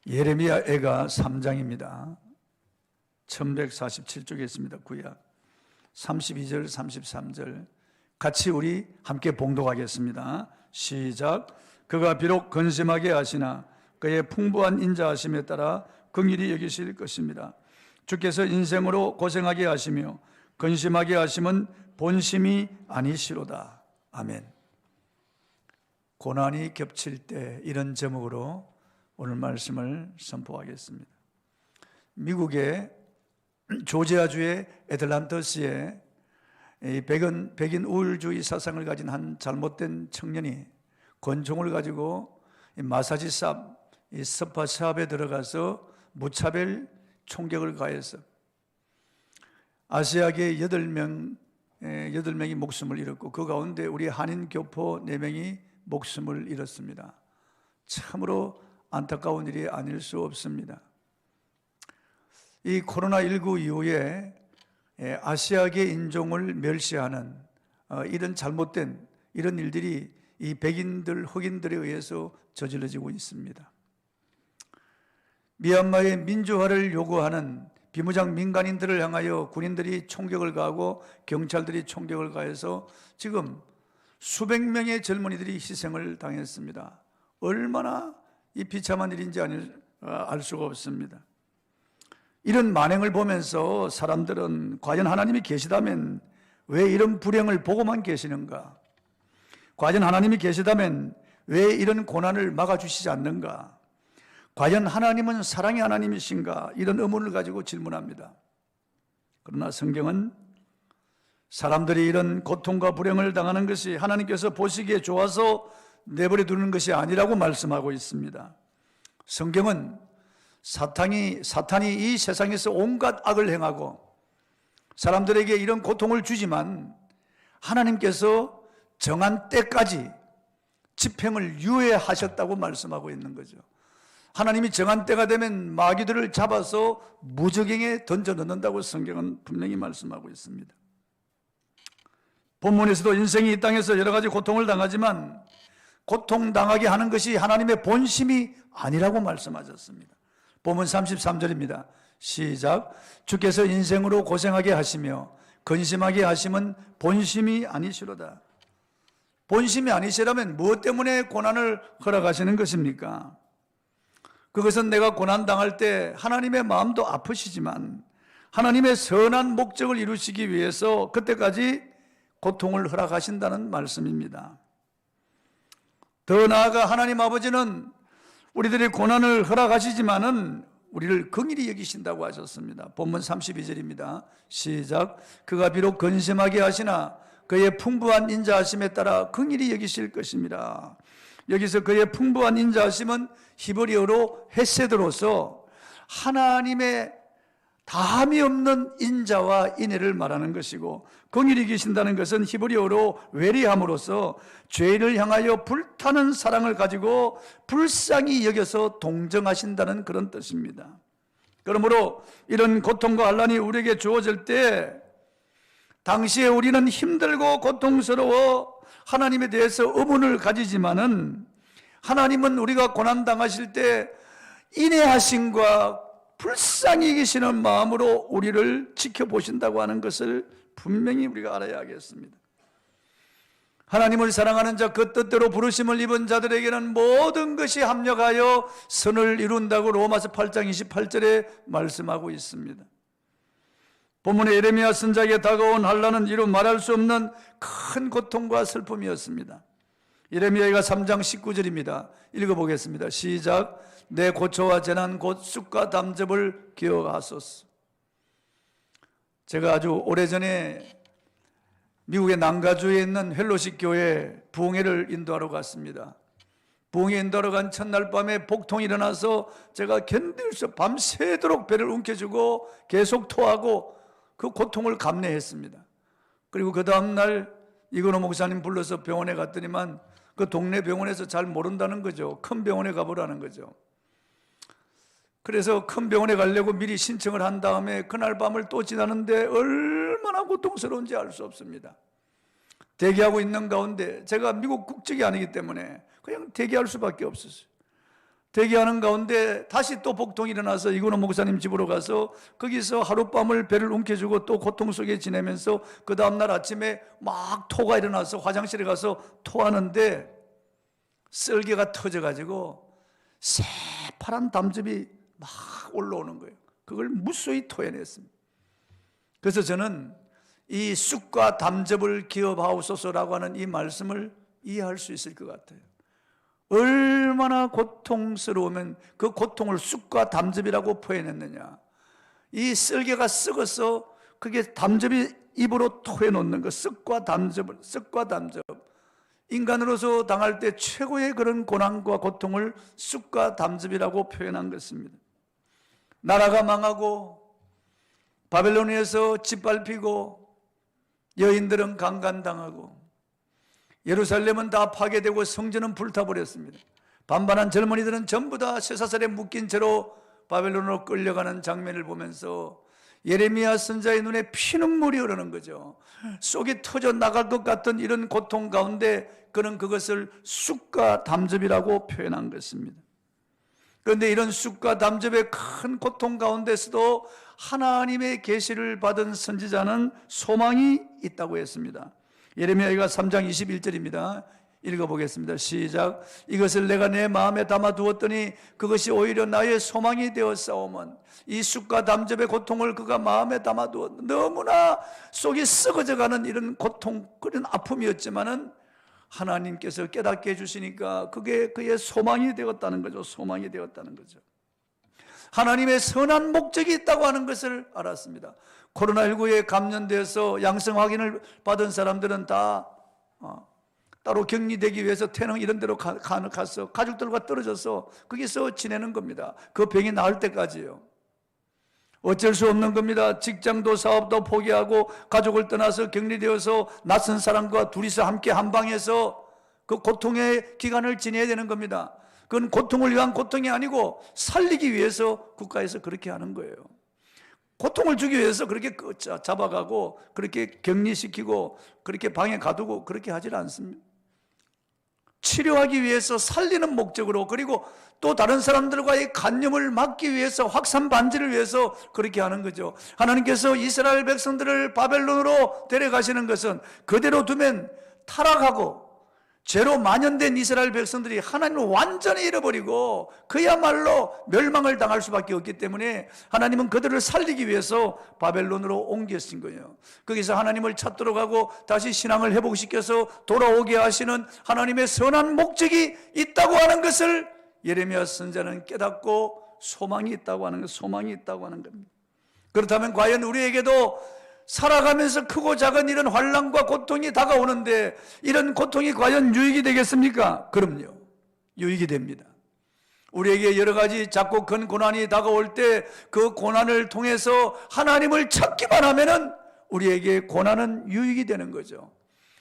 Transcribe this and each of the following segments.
예레미야 애가 3장입니다. 1147쪽에 있습니다. 구약 32절 33절 같이 우리 함께 봉독하겠습니다. 시작. 그가 비록 근심하게 하시나 그의 풍부한 인자하심에 따라 긍휼히 여기실 것입니다. 주께서 인생으로 고생하게 하시며 근심하게 하심은 본심이 아니시로다. 아멘. 고난이 겹칠 때, 이런 제목으로 오늘 말씀을 선포하겠습니다. 미국의 조지아주의 애틀란타시에 백인 우월주의 사상을 가진 한 잘못된 청년이 권총을 가지고 마사지샵, 스파샵에 들어가서 무차별 총격을 가해서 아시아계 8명이 목숨을 잃었고, 그 가운데 우리 한인 교포 4명이 목숨을 잃었습니다. 참으로 안타까운 일이 아닐 수 없습니다. 이 코로나19 이후에 아시아계 인종을 멸시하는 이런 잘못된 이런 일들이 이 백인들, 흑인들에 의해서 저질러지고 있습니다. 미얀마의 민주화를 요구하는 비무장 민간인들을 향하여 군인들이 총격을 가하고 경찰들이 총격을 가해서 지금 수백 명의 젊은이들이 희생을 당했습니다. 얼마나 이 비참한 일인지 알 수가 없습니다. 이런 만행을 보면서 사람들은 과연 하나님이 계시다면 왜 이런 불행을 보고만 계시는가? 과연 하나님이 계시다면 왜 이런 고난을 막아주시지 않는가? 과연 하나님은 사랑의 하나님이신가? 이런 의문을 가지고 질문합니다. 그러나 성경은 사람들이 이런 고통과 불행을 당하는 것이 하나님께서 보시기에 좋아서 내버려 두는 것이 아니라고 말씀하고 있습니다. 성경은 사탄이 이 세상에서 온갖 악을 행하고 사람들에게 이런 고통을 주지만 하나님께서 정한 때까지 집행을 유예하셨다고 말씀하고 있는 거죠. 하나님이 정한 때가 되면 마귀들을 잡아서 무저갱에 던져 넣는다고 성경은 분명히 말씀하고 있습니다. 본문에서도 인생이 이 땅에서 여러 가지 고통을 당하지만 고통당하게 하는 것이 하나님의 본심이 아니라고 말씀하셨습니다. 본문 33절입니다. 시작. 주께서 인생으로 고생하게 하시며 근심하게 하심은 본심이 아니시로다. 본심이 아니시라면 무엇 때문에 고난을 허락하시는 것입니까? 그것은 내가 고난당할 때 하나님의 마음도 아프시지만 하나님의 선한 목적을 이루시기 위해서 그때까지 고통을 허락하신다는 말씀입니다. 더 나아가 하나님 아버지는 우리들의 고난을 허락하시지만은 우리를 긍휼히 여기신다고 하셨습니다. 본문 32절입니다. 시작. 그가 비록 근심하게 하시나 그의 풍부한 인자하심에 따라 긍휼히 여기실 것입니다. 여기서 그의 풍부한 인자하심은 히브리어로 헤세드로서 하나님의 다함이 없는 인자와 인애를 말하는 것이고, 긍휼히 계신다는 것은 히브리어로 외리함으로써 죄를 향하여 불타는 사랑을 가지고 불쌍히 여겨서 동정하신다는 그런 뜻입니다. 그러므로 이런 고통과 환난이 우리에게 주어질 때 당시에 우리는 힘들고 고통스러워 하나님에 대해서 의문을 가지지만은 하나님은 우리가 고난당하실 때 인애하심과 불쌍히 계시는 마음으로 우리를 지켜보신다고 하는 것을 분명히 우리가 알아야 하겠습니다. 하나님을 사랑하는 자, 그 뜻대로 부르심을 입은 자들에게는 모든 것이 합력하여 선을 이룬다고 로마서 8장 28절에 말씀하고 있습니다. 본문의 예레미야 선지자에게 다가온 환난은 이루 말할 수 없는 큰 고통과 슬픔이었습니다. 예레미야가 3장 19절입니다. 읽어보겠습니다. 시작. 내 고초와 재난 곧 쑥과 담즙을 기억하소서. 제가 아주 오래전에 미국의 난가주에 있는 헬로식 교회 부흥회를 인도하러 갔습니다. 부흥회 인도하러 간 첫날 밤에 복통이 일어나서 제가 견딜 수 밤새도록 배를 움켜쥐고 계속 토하고 그 고통을 감내했습니다. 그리고 그 다음날 이건호 목사님 불러서 병원에 갔더니만 그 동네 병원에서 잘 모른다는 거죠. 큰 병원에 가보라는 거죠. 그래서 큰 병원에 가려고 미리 신청을 한 다음에 그날 밤을 또 지나는데 얼마나 고통스러운지 알 수 없습니다. 대기하고 있는 가운데 제가 미국 국적이 아니기 때문에 그냥 대기할 수밖에 없었어요. 대기하는 가운데 다시 또 복통이 일어나서 이근호 목사님 집으로 가서 거기서 하룻밤을 배를 움켜쥐고 또 고통 속에 지내면서 그 다음날 아침에 막 토가 일어나서 화장실에 가서 토하는데 썰개가 터져가지고 새파란 담즙이 막 올라오는 거예요. 그걸 무수히 토해냈습니다. 그래서 저는 이 쑥과 담즙을 기업하옵소서라고 하는 이 말씀을 이해할 수 있을 것 같아요. 얼마나 고통스러우면 그 고통을 쑥과 담즙이라고 표현했느냐. 이 썰개가 썩어서 그게 담즙이 입으로 토해놓는 것, 쑥과 담즙. 인간으로서 당할 때 최고의 그런 고난과 고통을 쑥과 담즙이라고 표현한 것입니다. 나라가 망하고 바벨론에서 짓밟히고 여인들은 강간당하고 예루살렘은 다 파괴되고 성전은 불타버렸습니다. 반반한 젊은이들은 전부 다 쇠사슬에 묶인 채로 바벨론으로 끌려가는 장면을 보면서 예레미야 선지자의 눈에 피눈물이 흐르는 거죠. 속이 터져 나갈 것 같은 이런 고통 가운데 그는 그것을 쑥과 담즙이라고 표현한 것입니다. 그런데 이런 쑥과 담즙의 큰 고통 가운데서도 하나님의 계시를 받은 선지자는 소망이 있다고 했습니다. 예레미야가 3장 21절입니다. 읽어보겠습니다. 시작. 이것을 내가 내 마음에 담아두었더니 그것이 오히려 나의 소망이 되었사오면, 이 쑥과 담즙의 고통을 그가 마음에 담아두었, 너무나 속이 썩어져가는 이런 고통, 그런 아픔이었지만은 하나님께서 깨닫게 해주시니까 그게 그의 소망이 되었다는 거죠. 소망이 되었다는 거죠. 하나님의 선한 목적이 있다고 하는 것을 알았습니다. 코로나19에 감염되어서 양성 확인을 받은 사람들은 다 따로 격리되기 위해서 태릉 이런 데로 가서 가족들과 떨어져서 거기서 지내는 겁니다. 그 병이 나을 때까지요. 어쩔 수 없는 겁니다. 직장도 사업도 포기하고 가족을 떠나서 격리되어서 낯선 사람과 둘이서 함께 한 방에서 그 고통의 기간을 지내야 되는 겁니다. 그건 고통을 위한 고통이 아니고 살리기 위해서 국가에서 그렇게 하는 거예요. 고통을 주기 위해서 그렇게 잡아가고 그렇게 격리시키고 그렇게 방에 가두고 그렇게 하질 않습니다. 치료하기 위해서 살리는 목적으로, 그리고 또 다른 사람들과의 간염을 막기 위해서, 확산 반지를 위해서 그렇게 하는 거죠. 하나님께서 이스라엘 백성들을 바벨론으로 데려가시는 것은 그대로 두면 타락하고 죄로 만연된 이스라엘 백성들이 하나님을 완전히 잃어버리고 그야말로 멸망을 당할 수밖에 없기 때문에 하나님은 그들을 살리기 위해서 바벨론으로 옮기신 거예요. 거기서 하나님을 찾도록 하고 다시 신앙을 회복시켜서 돌아오게 하시는 하나님의 선한 목적이 있다고 하는 것을 예레미야 선지자는 깨닫고 소망이 있다고 하는 것, 소망이 있다고 하는 겁니다. 그렇다면 과연 우리에게도 살아가면서 크고 작은 이런 환난과 고통이 다가오는데 이런 고통이 과연 유익이 되겠습니까? 그럼요, 유익이 됩니다. 우리에게 여러 가지 작고 큰 고난이 다가올 때 그 고난을 통해서 하나님을 찾기만 하면은 우리에게 고난은 유익이 되는 거죠.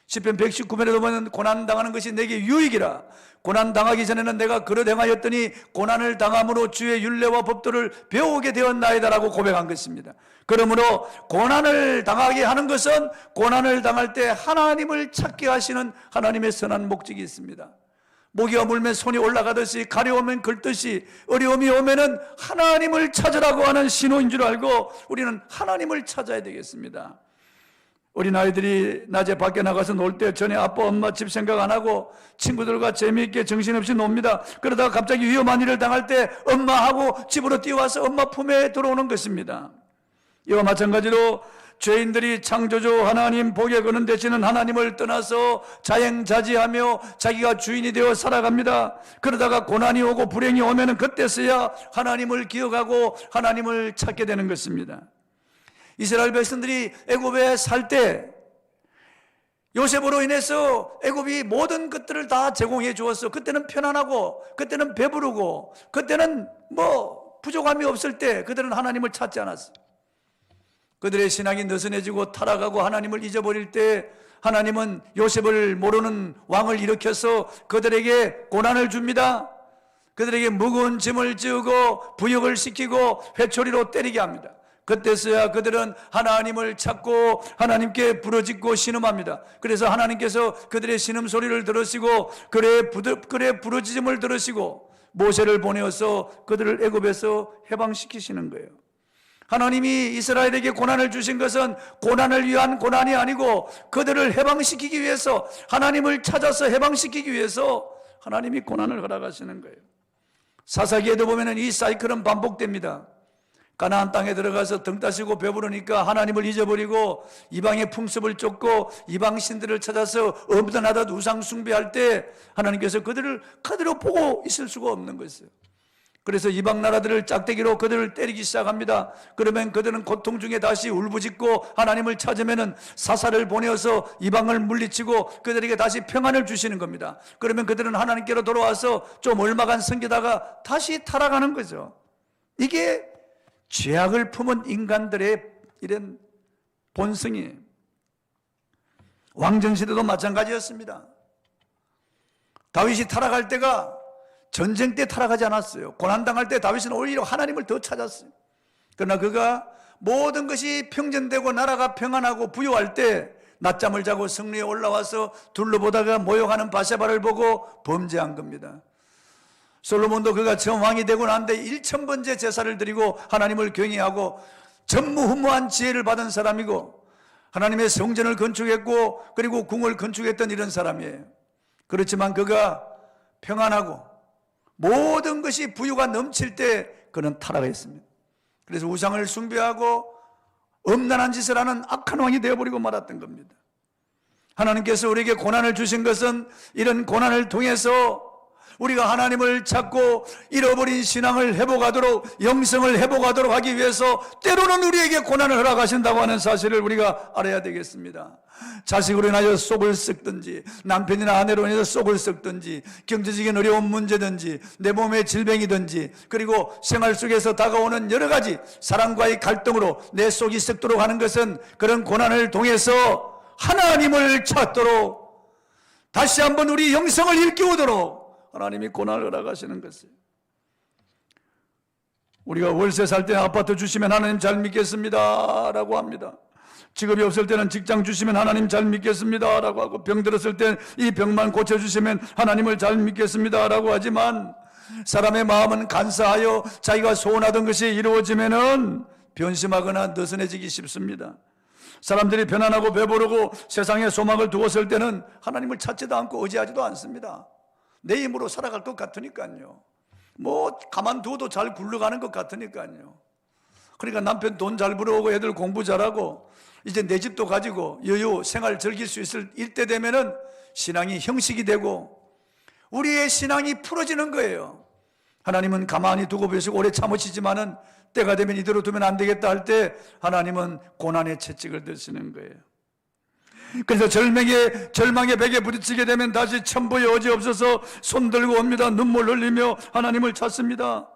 시편 119편에도 보면 고난당하는 것이 내게 유익이라. 고난당하기 전에는 내가 그릇 행하였더니 고난을 당함으로 주의 율례와 법도를 배우게 되었나이다 라고 고백한 것입니다. 그러므로 고난을 당하게 하는 것은 고난을 당할 때 하나님을 찾게 하시는 하나님의 선한 목적이 있습니다. 모기가 물면 손이 올라가듯이, 가려우면 긁듯이, 어려움이 오면은 하나님을 찾으라고 하는 신호인 줄 알고 우리는 하나님을 찾아야 되겠습니다. 어린아이들이 낮에 밖에 나가서 놀 때 전에 아빠 엄마 집 생각 안 하고 친구들과 재미있게 정신없이 놉니다. 그러다가 갑자기 위험한 일을 당할 때 엄마하고 집으로 뛰어와서 엄마 품에 들어오는 것입니다. 이와 마찬가지로 죄인들이 창조주 하나님 복에 거는 되시는 하나님을 떠나서 자행자지하며 자기가 주인이 되어 살아갑니다. 그러다가 고난이 오고 불행이 오면 그때서야 하나님을 기억하고 하나님을 찾게 되는 것입니다. 이스라엘 백성들이 애굽에 살 때 요셉으로 인해서 애굽이 모든 것들을 다 제공해 주었어. 그때는 편안하고 그때는 배부르고 그때는 부족함이 없을 때 그들은 하나님을 찾지 않았어. 그들의 신앙이 느슨해지고 타락하고 하나님을 잊어버릴 때 하나님은 요셉을 모르는 왕을 일으켜서 그들에게 고난을 줍니다. 그들에게 무거운 짐을 지우고 부역을 시키고 회초리로 때리게 합니다. 그때서야 그들은 하나님을 찾고 하나님께 부르짖고 신음합니다. 그래서 하나님께서 그들의 신음소리를 들으시고 그들의 부르짖음을 들으시고 모세를 보내어서 그들을 애굽에서 해방시키시는 거예요. 하나님이 이스라엘에게 고난을 주신 것은 고난을 위한 고난이 아니고 그들을 해방시키기 위해서, 하나님을 찾아서 해방시키기 위해서 하나님이 고난을 허락하시는 거예요. 사사기에도 보면 이 사이클은 반복됩니다. 가나안 땅에 들어가서 등 따시고 배부르니까 하나님을 잊어버리고 이방의 풍습을 쫓고 이방 신들을 찾아서 엄선하듯 우상 숭배할 때 하나님께서 그들을 그대로 보고 있을 수가 없는 것이에요. 그래서 이방 나라들을 짝대기로 그들을 때리기 시작합니다. 그러면 그들은 고통 중에 다시 울부짖고 하나님을 찾으면 사사를 보내어서 이방을 물리치고 그들에게 다시 평안을 주시는 겁니다. 그러면 그들은 하나님께로 돌아와서 좀 얼마간 섬기다가 다시 타락하는 거죠. 이게 죄악을 품은 인간들의 이런 본성이에요. 왕정시대도 마찬가지였습니다. 다윗이 타락할 때가 전쟁 때 타락하지 않았어요. 고난당할 때 다윗은 오히려 하나님을 더 찾았어요. 그러나 그가 모든 것이 평전되고 나라가 평안하고 부유할 때 낮잠을 자고 성리에 올라와서 둘러보다가 모욕하는 바세바를 보고 범죄한 겁니다. 솔로몬도 그가 처음 왕이 되고 난 뒤에 1000번째 제사를 드리고 하나님을 경외하고 전무후무한 지혜를 받은 사람이고 하나님의 성전을 건축했고 그리고 궁을 건축했던 이런 사람이에요. 그렇지만 그가 평안하고 모든 것이 부유가 넘칠 때 그는 타락했습니다. 그래서 우상을 숭배하고 엄난한 짓을 하는 악한 왕이 되어버리고 말았던 겁니다. 하나님께서 우리에게 고난을 주신 것은 이런 고난을 통해서 우리가 하나님을 찾고 잃어버린 신앙을 회복하도록, 영성을 회복하도록 하기 위해서 때로는 우리에게 고난을 허락하신다고 하는 사실을 우리가 알아야 되겠습니다. 자식으로 인하여 속을 썩든지 남편이나 아내로 인해서 속을 썩든지 경제적인 어려운 문제든지 내 몸의 질병이든지 그리고 생활 속에서 다가오는 여러 가지 사랑과의 갈등으로 내 속이 썩도록 하는 것은 그런 고난을 통해서 하나님을 찾도록 다시 한번 우리 영성을 일깨우도록 하나님이 고난을 허락하시는 것이에요. 우리가 월세 살 때 아파트 주시면 하나님 잘 믿겠습니다 라고 합니다. 직업이 없을 때는 직장 주시면 하나님 잘 믿겠습니다 라고 하고 병 들었을 때 이 병만 고쳐주시면 하나님을 잘 믿겠습니다 라고 하지만 사람의 마음은 간사하여 자기가 소원하던 것이 이루어지면은 변심하거나 느슨해지기 쉽습니다. 사람들이 편안하고 배부르고 세상에 소망을 두었을 때는 하나님을 찾지도 않고 의지하지도 않습니다. 내 힘으로 살아갈 것 같으니까요. 뭐 가만두어도 잘 굴러가는 것 같으니까요. 그러니까 남편 돈 잘 벌어오고 애들 공부 잘하고 이제 내 집도 가지고 여유 생활 즐길 수 있을 일때 되면은 신앙이 형식이 되고 우리의 신앙이 풀어지는 거예요. 하나님은 가만히 두고 계시고 오래 참으시지만은 때가 되면 이대로 두면 안 되겠다 할 때 하나님은 고난의 채찍을 드시는 거예요. 그래서 절망의 벽에 부딪히게 되면 다시 천부의 어지 없어서 손들고 옵니다. 눈물 흘리며 하나님을 찾습니다.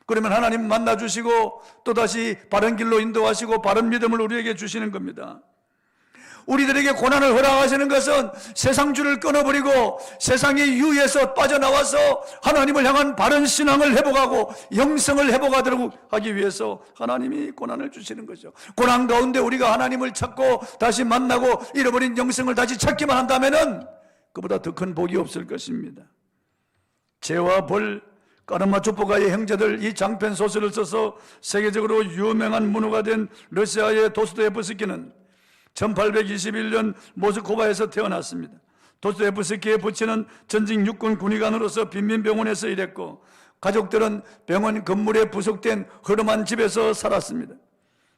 그러면 하나님 만나주시고 또다시 바른 길로 인도하시고 바른 믿음을 우리에게 주시는 겁니다. 우리들에게 고난을 허락하시는 것은 세상줄을 끊어버리고 세상의 유에서 빠져나와서 하나님을 향한 바른 신앙을 회복하고 영성을 회복하도록 하기 위해서 하나님이 고난을 주시는 거죠. 고난 가운데 우리가 하나님을 찾고 다시 만나고 잃어버린 영성을 다시 찾기만 한다면은 그보다 더 큰 복이 없을 것입니다. 죄와 벌, 까르마초프가의 형제들, 이 장편 소설을 써서 세계적으로 유명한 문호가 된 러시아의 도스토옙스키는 1821년 모스크바에서 태어났습니다. 도스토옙스키의 부친은 전직 육군 군의관으로서 빈민병원에서 일했고 가족들은 병원 건물에 부속된 허름한 집에서 살았습니다.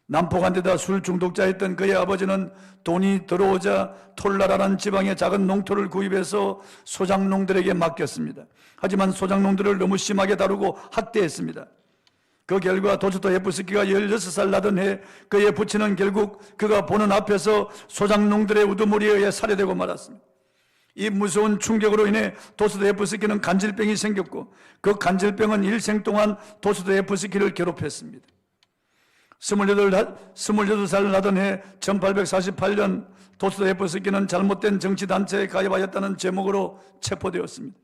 난폭한 데다 술 중독자였던 그의 아버지는 돈이 들어오자 톨라라는 지방의 작은 농토를 구입해서 소작농들에게 맡겼습니다. 하지만 소작농들을 너무 심하게 다루고 학대했습니다. 그 결과 도스토옙스키가 16살 나던 해 그의 부친은 결국 그가 보는 앞에서 소작농들의 우두머리에 의해 살해되고 말았습니다. 이 무서운 충격으로 인해 도스토옙스키는 간질병이 생겼고 그 간질병은 일생 동안 도스토옙스키를 괴롭혔습니다. 28살 나던 해 1848년 도스토옙스키는 잘못된 정치단체에 가입하였다는 제목으로 체포되었습니다.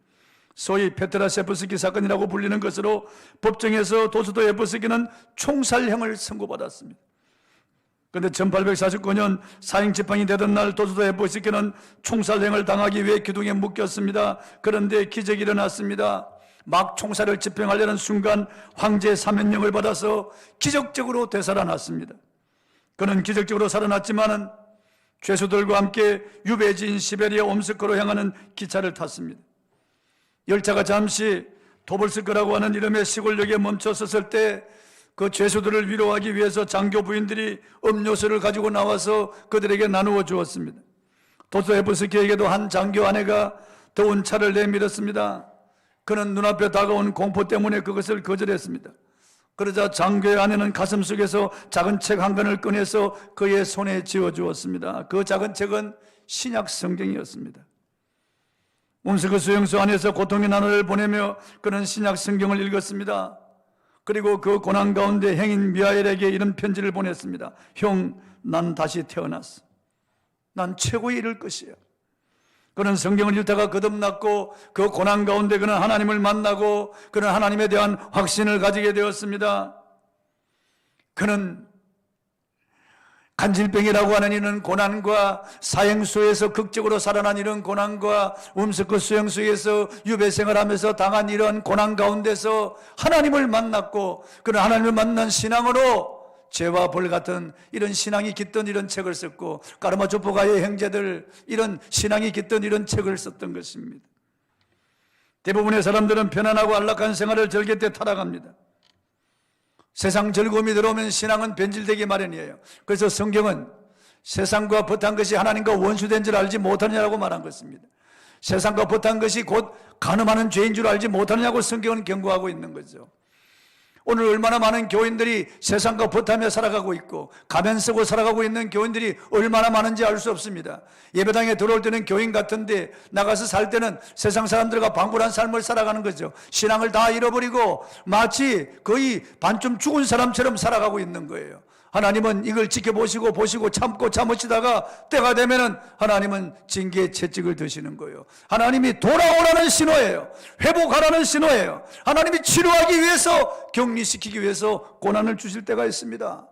소위 페트라셰프스키 사건이라고 불리는 것으로 법정에서 도스토옙스키는 총살형을 선고받았습니다. 그런데 1849년 사형 집행이 되던 날 도스토옙스키는 총살형을 당하기 위해 기둥에 묶였습니다. 그런데 기적이 일어났습니다. 막 총살을 집행하려는 순간 황제의 사면령을 받아서 기적적으로 되살아났습니다. 그는 기적적으로 살아났지만은 죄수들과 함께 유배지인 시베리아 옴스크로 향하는 기차를 탔습니다. 열차가 잠시 토벌스크라고 하는 이름의 시골역에 멈춰섰을 때 그 죄수들을 위로하기 위해서 장교 부인들이 음료수를 가지고 나와서 그들에게 나누어 주었습니다. 도스토옙스키에게도 한 장교 아내가 더운 차를 내밀었습니다. 그는 눈앞에 다가온 공포 때문에 그것을 거절했습니다. 그러자 장교의 아내는 가슴 속에서 작은 책 한 권을 꺼내서 그의 손에 쥐어주었습니다. 그 작은 책은 신약 성경이었습니다. 옴스크 수용소 안에서 고통의 나날을 보내며 그는 신약 성경을 읽었습니다. 그리고 그 고난 가운데 행인 미하엘에게 이런 편지를 보냈습니다. 형, 난 다시 태어났어. 난 최고에 이를 것이야. 그는 성경을 읽다가 거듭났고 그 고난 가운데 그는 하나님을 만나고 그는 하나님에 대한 확신을 가지게 되었습니다. 그는 간질병이라고 하는 이런 고난과 사형소에서 극적으로 살아난 이런 고난과 옴스크 수용소에서 유배생활하면서 당한 이런 고난 가운데서 하나님을 만났고 그는 하나님을 만난 신앙으로 죄와 벌 같은 이런 신앙이 깃든 이런 책을 썼고 까르마초프가의 형제들 이런 신앙이 깃든 이런 책을 썼던 것입니다. 대부분의 사람들은 편안하고 안락한 생활을 즐길 때 타락합니다. 세상 즐거움이 들어오면 신앙은 변질되기 마련이에요. 그래서 성경은 세상과 벗한 것이 하나님과 원수된 줄 알지 못하느냐고 말한 것입니다. 세상과 벗한 것이 곧 간음하는 죄인 줄 알지 못하느냐고 성경은 경고하고 있는 거죠. 오늘 얼마나 많은 교인들이 세상과 벗하며 살아가고 있고 가면 쓰고 살아가고 있는 교인들이 얼마나 많은지 알 수 없습니다. 예배당에 들어올 때는 교인 같은데 나가서 살 때는 세상 사람들과 방불한 삶을 살아가는 거죠. 신앙을 다 잃어버리고 마치 거의 반쯤 죽은 사람처럼 살아가고 있는 거예요. 하나님은 이걸 지켜보시고 보시고 참고 참으시다가 때가 되면은 하나님은 징계의 채찍을 드시는 거예요. 하나님이 돌아오라는 신호예요. 회복하라는 신호예요. 하나님이 치료하기 위해서 격리시키기 위해서 고난을 주실 때가 있습니다.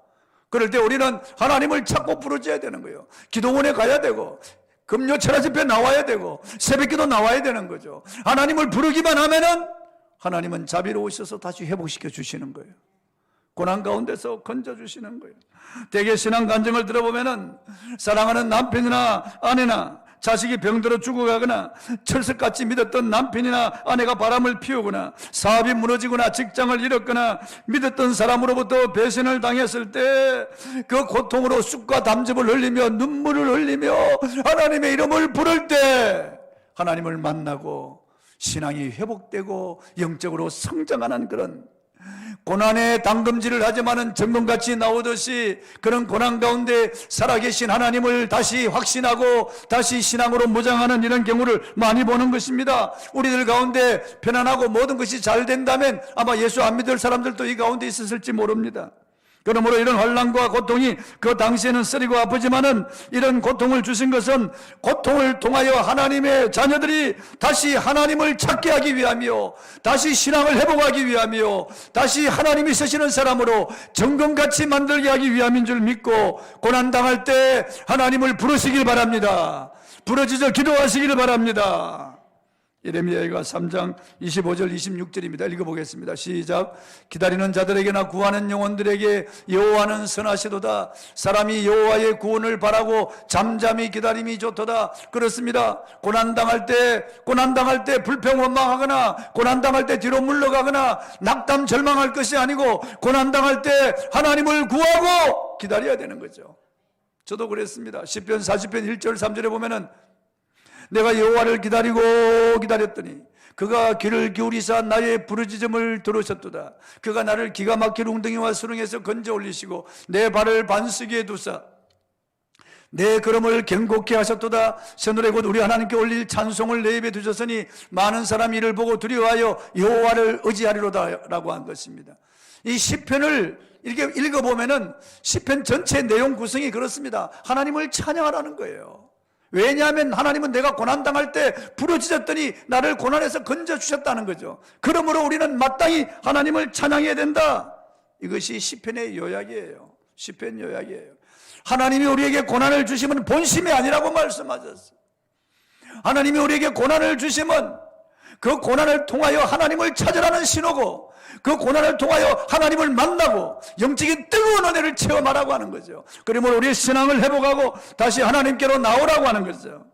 그럴 때 우리는 하나님을 찾고 부르짖어야 되는 거예요. 기도원에 가야 되고 금요 철야집회 나와야 되고 새벽기도 나와야 되는 거죠. 하나님을 부르기만 하면은 하나님은 자비로우셔서 다시 회복시켜 주시는 거예요. 고난 가운데서 건져주시는 거예요. 대개 신앙 간증을 들어보면은 사랑하는 남편이나 아내나 자식이 병들어 죽어가거나 철석같이 믿었던 남편이나 아내가 바람을 피우거나 사업이 무너지거나 직장을 잃었거나 믿었던 사람으로부터 배신을 당했을 때 그 고통으로 쑥과 담즙을 흘리며 눈물을 흘리며 하나님의 이름을 부를 때 하나님을 만나고 신앙이 회복되고 영적으로 성장하는 그런 고난의 담금질을 하지만은 정금같이 나오듯이 그런 고난 가운데 살아계신 하나님을 다시 확신하고 다시 신앙으로 무장하는 이런 경우를 많이 보는 것입니다. 우리들 가운데 편안하고 모든 것이 잘 된다면 아마 예수 안 믿을 사람들도 이 가운데 있었을지 모릅니다. 그러므로 이런 환난과 고통이 그 당시에는 쓰리고 아프지만은 이런 고통을 주신 것은 고통을 통하여 하나님의 자녀들이 다시 하나님을 찾게 하기 위함이요 다시 신앙을 회복하기 위함이요 다시 하나님이 쓰시는 사람으로 정금같이 만들게 하기 위함인 줄 믿고 고난당할 때 하나님을 부르시길 바랍니다. 부르짖어 기도하시기를 바랍니다. 예레미야가 3장 25절 26절입니다. 읽어보겠습니다. 시작. 기다리는 자들에게나 구하는 영혼들에게 여호와는 선하시도다. 사람이 여호와의 구원을 바라고 잠잠히 기다림이 좋도다. 그렇습니다. 고난당할 때 불평원망하거나 고난당할 때 뒤로 물러가거나 낙담 절망할 것이 아니고 고난당할 때 하나님을 구하고 기다려야 되는 거죠. 저도 그랬습니다. 시편 40편 1절 3절에 보면은 내가 여호와를 기다렸더니 그가 귀를 기울이사 나의 부르짖음을 들으셨도다. 그가 나를 기가 막힐 웅덩이와 수렁에서 건져 올리시고 내 발을 반석에 두사 내 걸음을 견고케 하셨도다. 새노래 곧 우리 하나님께 올릴 찬송을 내 입에 두셨으니 많은 사람이 이를 보고 두려워하여 여호와를 의지하리로다 라고 한 것입니다. 이 시편을 이렇게 읽어보면은 시편 전체 내용 구성이 그렇습니다. 하나님을 찬양하라는 거예요. 왜냐하면 하나님은 내가 고난당할 때 부르짖었더니 나를 고난에서 건져주셨다는 거죠. 그러므로 우리는 마땅히 하나님을 찬양해야 된다. 이것이 시편의 요약이에요. 시편 요약이에요. 하나님이 우리에게 고난을 주시면 본심이 아니라고 말씀하셨어요. 하나님이 우리에게 고난을 주시면 그 고난을 통하여 하나님을 찾으라는 신호고, 그 고난을 통하여 하나님을 만나고 영적인 뜨거운 은혜를 체험하라고 하는 거죠. 그러므로 우리의 신앙을 회복하고 다시 하나님께로 나오라고 하는 거죠.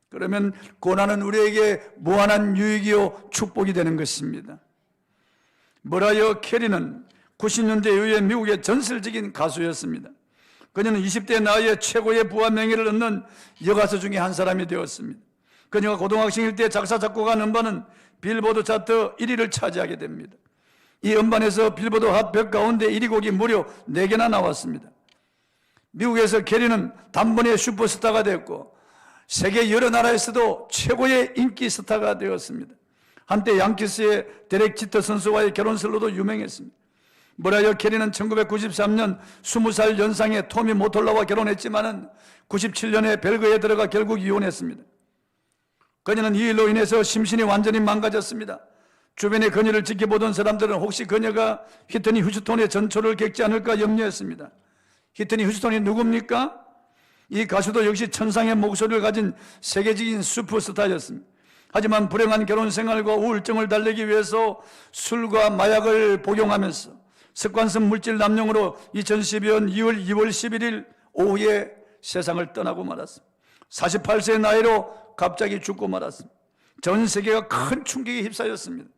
그러면 고난은 우리에게 무한한 유익이요 축복이 되는 것입니다. 머라이어 캐리는 90년대 이후에 미국의 전설적인 가수였습니다. 그녀는 20대 나이에 최고의 부와 명예를 얻는 여가수 중에 한 사람이 되었습니다. 그녀가 고등학생일 때 작사 작곡한 음반은 빌보드 차트 1위를 차지하게 됩니다. 이 음반에서 빌보드 핫 100 가운데 1위 곡이 무려 4개나 나왔습니다. 미국에서 캐리는 단번에 슈퍼스타가 되었고 세계 여러 나라에서도 최고의 인기 스타가 되었습니다. 한때 양키스의 데렉 지터 선수와의 결혼설로도 유명했습니다. 머라이어 캐리는 1993년 20살 연상의 토미 모톨라와 결혼했지만 97년에 벨그에 들어가 결국 이혼했습니다. 그녀는 이 일로 인해서 심신이 완전히 망가졌습니다. 주변에 그녀를 지켜보던 사람들은 혹시 그녀가 히트니 휴스톤의 전초를 겪지 않을까 염려했습니다. 히트니 휴스톤이 누굽니까? 이 가수도 역시 천상의 목소리를 가진 세계적인 슈퍼스타였습니다. 하지만 불행한 결혼 생활과 우울증을 달래기 위해서 술과 마약을 복용하면서 습관성 물질 남용으로 2012년 2월 11일 오후에 세상을 떠나고 말았습니다. 48세의 나이로 갑자기 죽고 말았습니다. 전 세계가 큰 충격에 휩싸였습니다.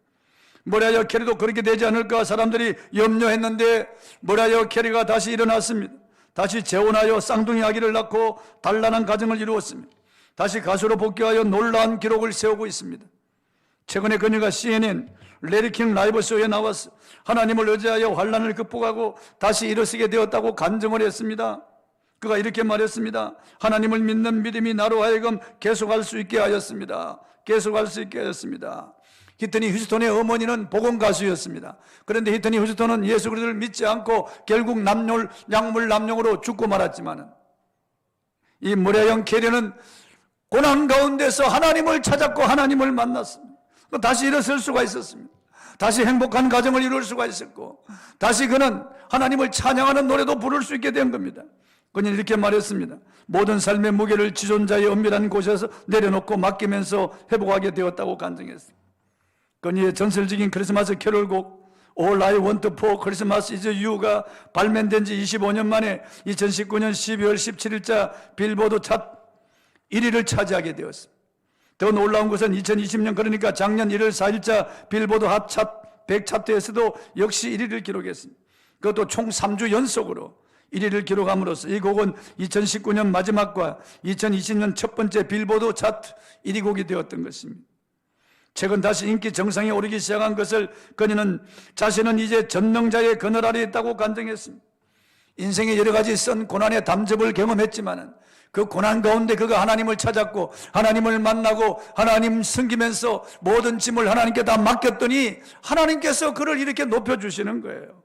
머라이어 캐리도 그렇게 되지 않을까 사람들이 염려했는데 머라이어 캐리가 다시 일어났습니다. 다시 재혼하여 쌍둥이 아기를 낳고 단란한 가정을 이루었습니다. 다시 가수로 복귀하여 놀라운 기록을 세우고 있습니다. 최근에 그녀가 CNN 레리킹 라이브 쇼에 나와서 하나님을 의지하여 환난을 극복하고 다시 일어서게 되었다고 간증을 했습니다. 그가 이렇게 말했습니다. 하나님을 믿는 믿음이 나로 하여금 계속할 수 있게 하였습니다. 계속할 수 있게 하였습니다. 히트니 휴스톤의 어머니는 복음 가수였습니다. 그런데 히트니 휴스톤은 예수 그리스도를 믿지 않고 결국 약물 남용으로 죽고 말았지만 이 머라이어 캐리는 고난 가운데서 하나님을 찾았고 하나님을 만났습니다. 다시 일어설 수가 있었습니다. 다시 행복한 가정을 이룰 수가 있었고 다시 그는 하나님을 찬양하는 노래도 부를 수 있게 된 겁니다. 그는 이렇게 말했습니다. 모든 삶의 무게를 지존자의 은밀한 곳에서 내려놓고 맡기면서 회복하게 되었다고 간증했습니다. 그녀의 전설적인 크리스마스 캐롤곡 All I Want for Christmas is You가 발매된 지 25년 만에 2019년 12월 17일자 빌보드 차트 1위를 차지하게 되었습니다. 더 놀라운 것은 2020년 그러니까 작년 1월 4일자 빌보드 핫 100 차트에서도 역시 1위를 기록했습니다. 그것도 총 3주 연속으로 1위를 기록함으로써 이 곡은 2019년 마지막과 2020년 첫 번째 빌보드 차트 1위 곡이 되었던 것입니다. 최근 다시 인기 정상에 오르기 시작한 것을 그녀는 자신은 이제 전능자의 그늘 아래 있다고 간증했습니다. 인생의 여러 가지 쓴 고난의 담즙을 경험했지만 그 고난 가운데 그가 하나님을 찾았고 하나님을 만나고 하나님 섬기면서 모든 짐을 하나님께 다 맡겼더니 하나님께서 그를 이렇게 높여주시는 거예요.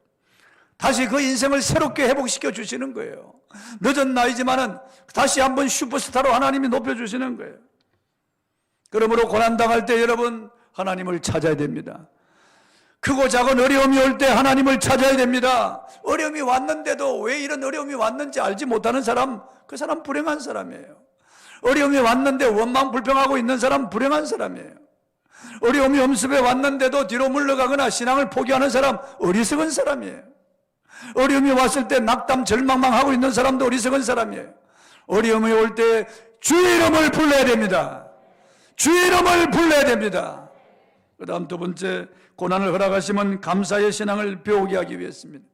다시 그 인생을 새롭게 회복시켜 주시는 거예요. 늦은 나이지만은 다시 한번 슈퍼스타로 하나님이 높여주시는 거예요. 그러므로 고난당할 때 여러분 하나님을 찾아야 됩니다. 크고 작은 어려움이 올 때 하나님을 찾아야 됩니다. 어려움이 왔는데도 왜 이런 어려움이 왔는지 알지 못하는 사람, 그 사람 불행한 사람이에요. 어려움이 왔는데 원망 불평하고 있는 사람 불행한 사람이에요. 어려움이 엄습해 왔는데도 뒤로 물러가거나 신앙을 포기하는 사람 어리석은 사람이에요. 어려움이 왔을 때 낙담 절망만 하고 있는 사람도 어리석은 사람이에요. 어려움이 올 때 주의 이름을 불러야 됩니다. 주의 이름을 불러야 됩니다. 그 다음 두 번째, 고난을 허락하시면 감사의 신앙을 배우게 하기 위해서입니다.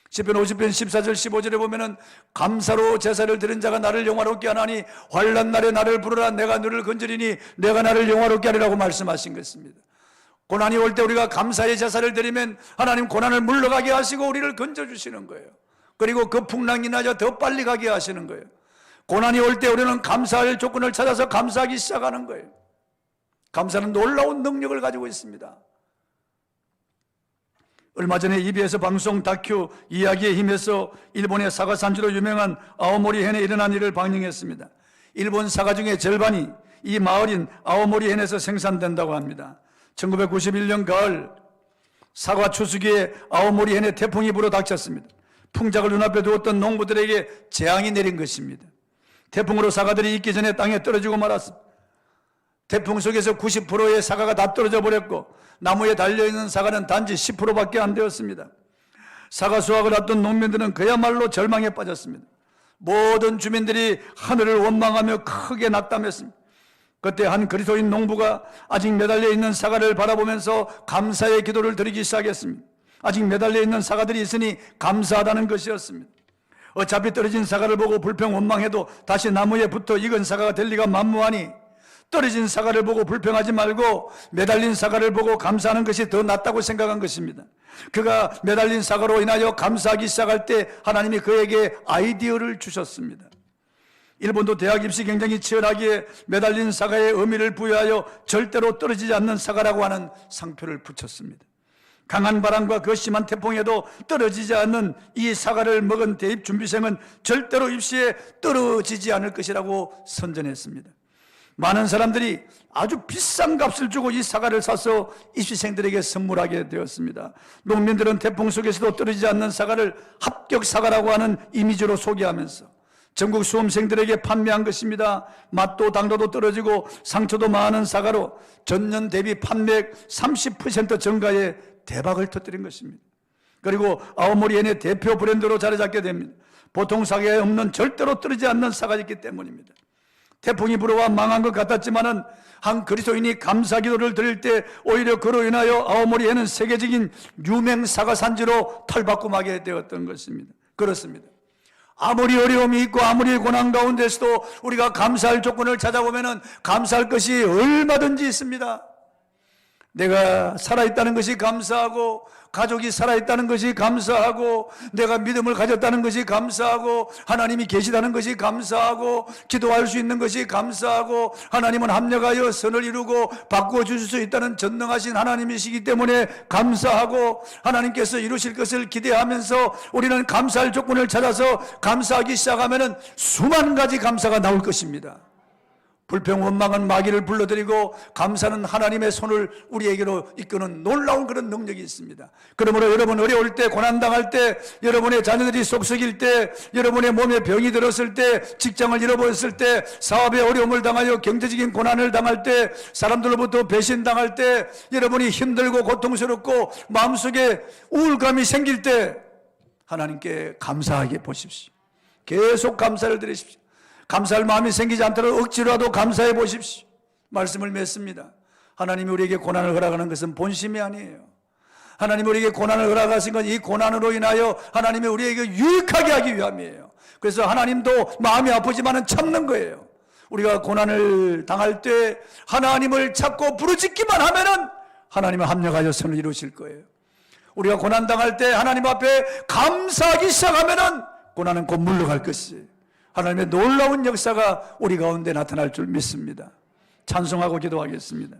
시편 50편 14절 15절에 보면은 감사로 제사를 드린 자가 나를 영화롭게 하나니 환난 날에 나를 부르라 내가 너를 건지리니 내가 나를 영화롭게 하리라고 말씀하신 것입니다. 고난이 올 때 우리가 감사의 제사를 드리면 하나님 고난을 물러가게 하시고 우리를 건져주시는 거예요. 그리고 그 풍랑이 나자 더 빨리 가게 하시는 거예요. 고난이 올 때 우리는 감사할 조건을 찾아서 감사하기 시작하는 거예요. 감사는 놀라운 능력을 가지고 있습니다. 얼마 전에 EBS 방송 다큐 이야기의 힘에서 일본의 사과 산지로 유명한 아오모리현에 일어난 일을 방영했습니다. 일본 사과 중에 절반이 이 마을인 아오모리현에서 생산된다고 합니다. 1991년 가을 사과 추수기에 아오모리현에 태풍이 불어 닥쳤습니다. 풍작을 눈앞에 두었던 농부들에게 재앙이 내린 것입니다. 태풍으로 사과들이 익기 전에 땅에 떨어지고 말았습니다. 태풍 속에서 90%의 사과가 다 떨어져 버렸고 나무에 달려있는 사과는 단지 10%밖에 안 되었습니다. 사과 수확을 앞둔 농민들은 그야말로 절망에 빠졌습니다. 모든 주민들이 하늘을 원망하며 크게 낙담했습니다. 그때 한 그리스도인 농부가 아직 매달려 있는 사과를 바라보면서 감사의 기도를 드리기 시작했습니다. 아직 매달려 있는 사과들이 있으니 감사하다는 것이었습니다. 어차피 떨어진 사과를 보고 불평 원망해도 다시 나무에 붙어 익은 사과가 될 리가 만무하니 떨어진 사과를 보고 불평하지 말고 매달린 사과를 보고 감사하는 것이 더 낫다고 생각한 것입니다. 그가 매달린 사과로 인하여 감사하기 시작할 때 하나님이 그에게 아이디어를 주셨습니다. 일본도 대학 입시 경쟁이 치열하기에 매달린 사과의 의미를 부여하여 절대로 떨어지지 않는 사과라고 하는 상표를 붙였습니다. 강한 바람과 그 심한 태풍에도 떨어지지 않는 이 사과를 먹은 대입 준비생은 절대로 입시에 떨어지지 않을 것이라고 선전했습니다. 많은 사람들이 아주 비싼 값을 주고 이 사과를 사서 입시생들에게 선물하게 되었습니다. 농민들은 태풍 속에서도 떨어지지 않는 사과를 합격 사과라고 하는 이미지로 소개하면서 전국 수험생들에게 판매한 것입니다. 맛도 당도도 떨어지고 상처도 많은 사과로 전년 대비 판매액 30% 증가의 대박을 터뜨린 것입니다. 그리고 아오모리 엔의 대표 브랜드로 자리 잡게 됩니다. 보통 사과에 없는 절대로 떨어지지 않는 사과였기 때문입니다. 태풍이 불어와 망한 것 같았지만은 한 그리스도인이 감사 기도를 드릴 때 오히려 그로 인하여 아오모리에는 세계적인 유명 사과 산지로 탈바꿈하게 되었던 것입니다. 그렇습니다. 아무리 어려움이 있고 아무리 고난 가운데서도 우리가 감사할 조건을 찾아보면은 감사할 것이 얼마든지 있습니다. 내가 살아있다는 것이 감사하고 가족이 살아있다는 것이 감사하고 내가 믿음을 가졌다는 것이 감사하고 하나님이 계시다는 것이 감사하고 기도할 수 있는 것이 감사하고 하나님은 합력하여 선을 이루고 바꾸어 주실 수 있다는 전능하신 하나님이시기 때문에 감사하고 하나님께서 이루실 것을 기대하면서 우리는 감사할 조건을 찾아서 감사하기 시작하면 수만 가지 감사가 나올 것입니다. 불평 원망은 마귀를 불러들이고 감사는 하나님의 손을 우리에게로 이끄는 놀라운 그런 능력이 있습니다. 그러므로 여러분 어려울 때 고난당할 때 여러분의 자녀들이 속썩일 때 여러분의 몸에 병이 들었을 때 직장을 잃어버렸을 때 사업에 어려움을 당하여 경제적인 고난을 당할 때 사람들로부터 배신당할 때 여러분이 힘들고 고통스럽고 마음속에 우울감이 생길 때 하나님께 감사하게 보십시오. 계속 감사를 드리십시오. 감사할 마음이 생기지 않도록 억지로라도 감사해 보십시오. 말씀을 맺습니다. 하나님이 우리에게 고난을 허락하는 것은 본심이 아니에요. 하나님이 우리에게 고난을 허락하신 건 이 고난으로 인하여 하나님이 우리에게 유익하게 하기 위함이에요. 그래서 하나님도 마음이 아프지만은 참는 거예요. 우리가 고난을 당할 때 하나님을 찾고 부르짖기만 하면은 하나님은 합력하여 선을 이루실 거예요. 우리가 고난 당할 때 하나님 앞에 감사하기 시작하면은 고난은 곧 물러갈 것이에요. 하나님의 놀라운 역사가 우리 가운데 나타날 줄 믿습니다. 찬송하고 기도하겠습니다.